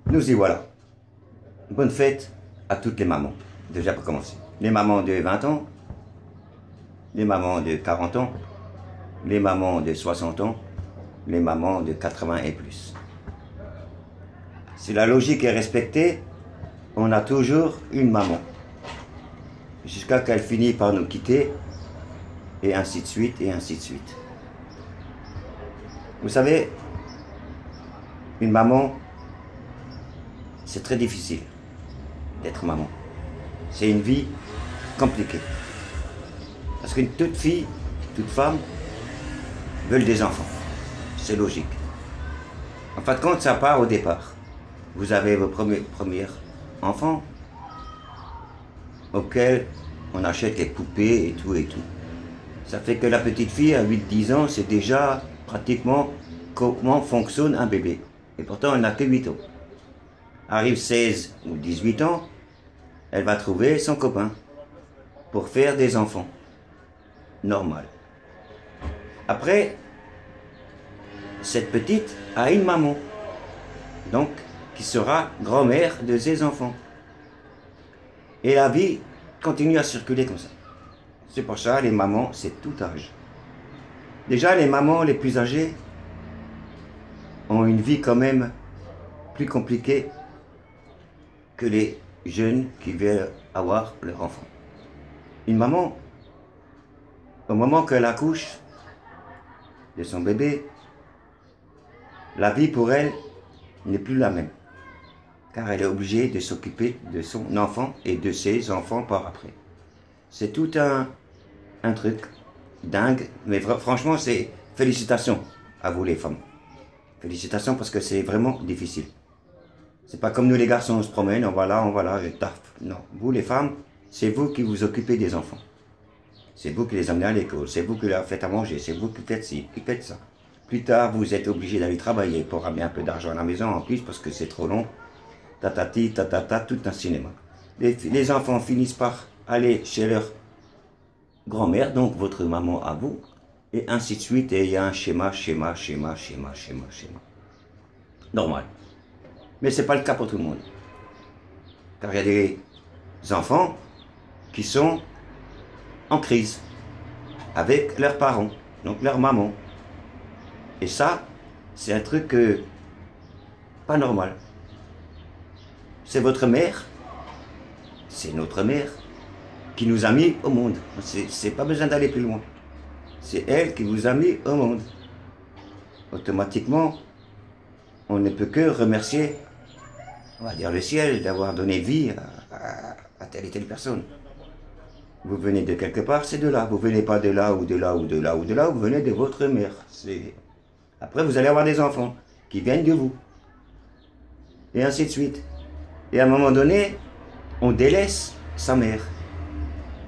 Nous y voilà. Bonne fête à toutes les mamans, déjà pour commencer. Les mamans de 20 ans, les mamans de 40 ans, les mamans de 60 ans, les mamans de 80 et plus. Si la logique est respectée, on a toujours une maman. Jusqu'à qu'elle finisse par nous quitter, et ainsi de suite, et ainsi de suite. Vous savez, une maman, c'est très difficile d'être maman. C'est une vie compliquée. Parce qu'une toute fille, toute femme, veulent des enfants. C'est logique. En fin de compte, ça part au départ. Vous avez vos premiers enfants auxquels on achète les poupées et tout et tout. Ça fait que la petite fille à 8-10 ans, c'est déjà pratiquement comment fonctionne un bébé. Et pourtant, elle n'a que 8 ans. Arrive 16 ou 18 ans, elle va trouver son copain pour faire des enfants. Normal. Après, cette petite a une maman, donc qui sera grand-mère de ses enfants. Et la vie continue à circuler comme ça. C'est pour ça, les mamans, c'est tout âge. Déjà, les mamans les plus âgées ont une vie quand même plus compliquée que les jeunes qui veulent avoir leur enfant. Une maman, au moment qu'elle accouche de son bébé, la vie pour elle n'est plus la même. Car elle est obligée de s'occuper de son enfant et de ses enfants par après. C'est tout un truc dingue, mais franchement, c'est félicitations à vous les femmes. Félicitations parce que c'est vraiment difficile. C'est pas comme nous les garçons, on se promène, on va là, et taf. Non, vous les femmes, c'est vous qui vous occupez des enfants. C'est vous qui les amenez à l'école, c'est vous qui leur faites à manger, c'est vous qui faites ci, qui faites ça. Plus tard, vous êtes obligé d'aller travailler pour ramener un peu d'argent à la maison en plus parce que c'est trop long. Tatati, tatata, tout un cinéma. Les enfants finissent par aller chez leur grand-mère, donc votre maman à vous, et ainsi de suite, et il y a un schéma. Normal. Mais ce n'est pas le cas pour tout le monde. Car il y a des enfants qui sont en crise avec leurs parents, donc leur maman. Et ça, c'est un truc pas normal. C'est votre mère, c'est notre mère, qui nous a mis au monde. C'est pas besoin d'aller plus loin. C'est elle qui vous a mis au monde. Automatiquement, on ne peut que remercier, on va dire, le ciel d'avoir donné vie à telle et telle personne. Vous venez de quelque part, c'est de là. Vous venez pas de là ou de là ou de là ou de là, vous venez de votre mère. Après, vous allez avoir des enfants qui viennent de vous. Et ainsi de suite. Et à un moment donné, on délaisse sa mère.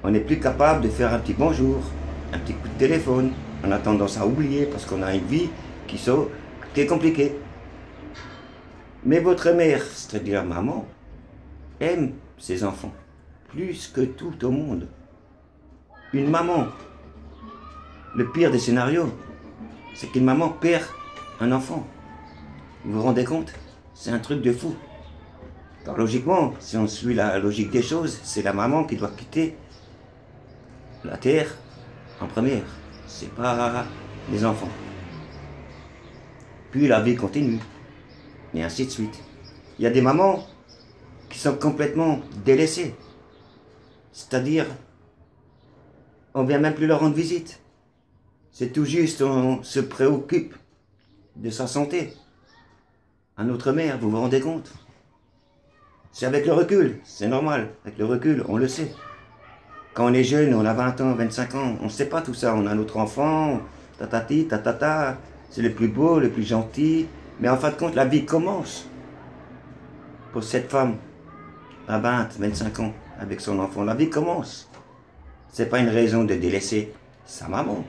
On n'est plus capable de faire un petit bonjour, un petit coup de téléphone. On a tendance à oublier parce qu'on a une vie qui est compliquée. Mais votre mère, c'est-à-dire maman, aime ses enfants plus que tout au monde. Une maman, le pire des scénarios, c'est qu'une maman perd un enfant. Vous vous rendez compte? C'est un truc de fou. Car logiquement, si on suit la logique des choses, c'est la maman qui doit quitter la terre en première. C'est pas les enfants. Puis la vie continue. Et ainsi de suite. Il y a des mamans qui sont complètement délaissées. C'est-à-dire, on ne vient même plus leur rendre visite. C'est tout juste, on se préoccupe de sa santé. À notre mère, vous vous rendez compte? C'est avec le recul, c'est normal. Avec le recul, on le sait. Quand on est jeune, on a 20 ans, 25 ans, on ne sait pas tout ça. On a notre enfant, tatati, tatata, c'est le plus beau, le plus gentil. Mais en fin de compte, la vie commence. Pour cette femme, à 20, 25 ans, avec son enfant, la vie commence. C'est pas une raison de délaisser sa maman,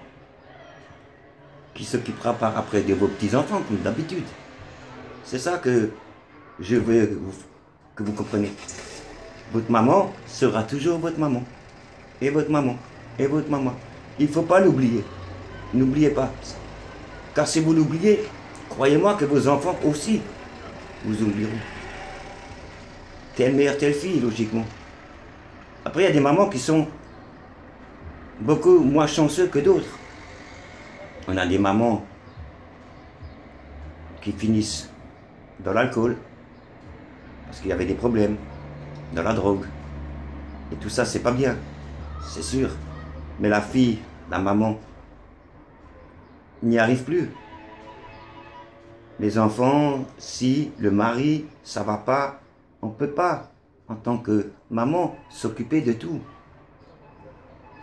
qui s'occupera par après de vos petits-enfants, comme d'habitude. C'est ça que je veux que vous compreniez. Votre maman sera toujours votre maman. Et votre maman. Et votre maman. Il ne faut pas l'oublier. N'oubliez pas. Car si vous l'oubliez, croyez-moi que vos enfants aussi vous oublieront. telle mère, telle fille, logiquement. Après, il y a des mamans qui sont beaucoup moins chanceuses que d'autres. On a des mamans qui finissent dans l'alcool, parce qu'il y avait des problèmes, dans la drogue. Et tout ça, c'est pas bien, c'est sûr. Mais la fille, la maman, n'y arrive plus. Les enfants, si le mari, ça va pas, on peut pas, en tant que maman, s'occuper de tout.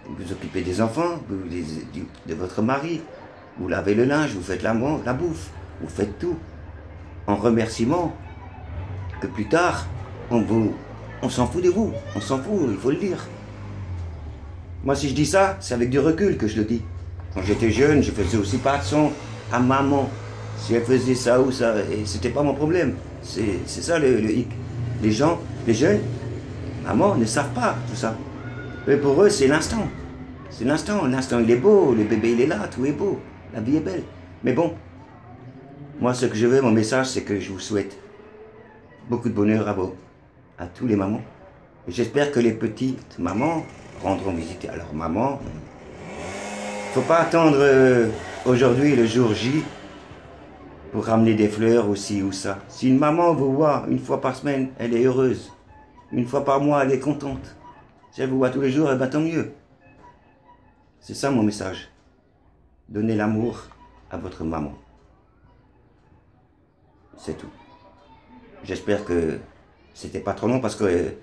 Vous vous occupez des enfants, de votre mari, vous lavez le linge, vous faites la bouffe, vous faites tout. En remerciement que plus tard, on s'en fout de vous, on s'en fout, il faut le dire. Moi, si je dis ça, c'est avec du recul que je le dis. Quand j'étais jeune, je faisais aussi pas attention à maman. Si elle faisait ça ou ça, et c'était pas mon problème. C'est ça le hic. Les gens, les jeunes, maman, ne savent pas tout ça. Mais pour eux, c'est l'instant. C'est l'instant. L'instant, il est beau, le bébé, il est là, tout est beau. La vie est belle. Mais bon, moi, ce que je veux, mon message, c'est que je vous souhaite beaucoup de bonheur à tous les mamans. Et j'espère que les petites mamans rendront visite à leur maman. Faut pas attendre aujourd'hui, le jour J, pour ramener des fleurs ou ci ou ça. Si une maman vous voit une fois par semaine, elle est heureuse. Une fois par mois, elle est contente. Si elle vous voit tous les jours, eh ben tant mieux. C'est ça mon message. Donnez l'amour à votre maman. C'est tout. J'espère que c'était pas trop long parce que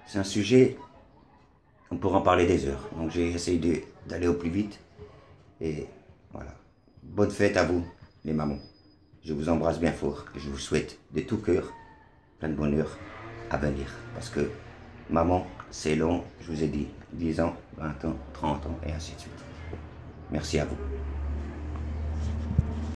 c'est un sujet, on pourra en parler des heures. Donc j'ai essayé d'aller au plus vite. Et voilà. Bonne fête à vous, les mamans. Je vous embrasse bien fort et je vous souhaite de tout cœur plein de bonheur à venir. Parce que maman, c'est long, je vous ai dit, 10 ans, 20 ans, 30 ans et ainsi de suite. Merci à vous.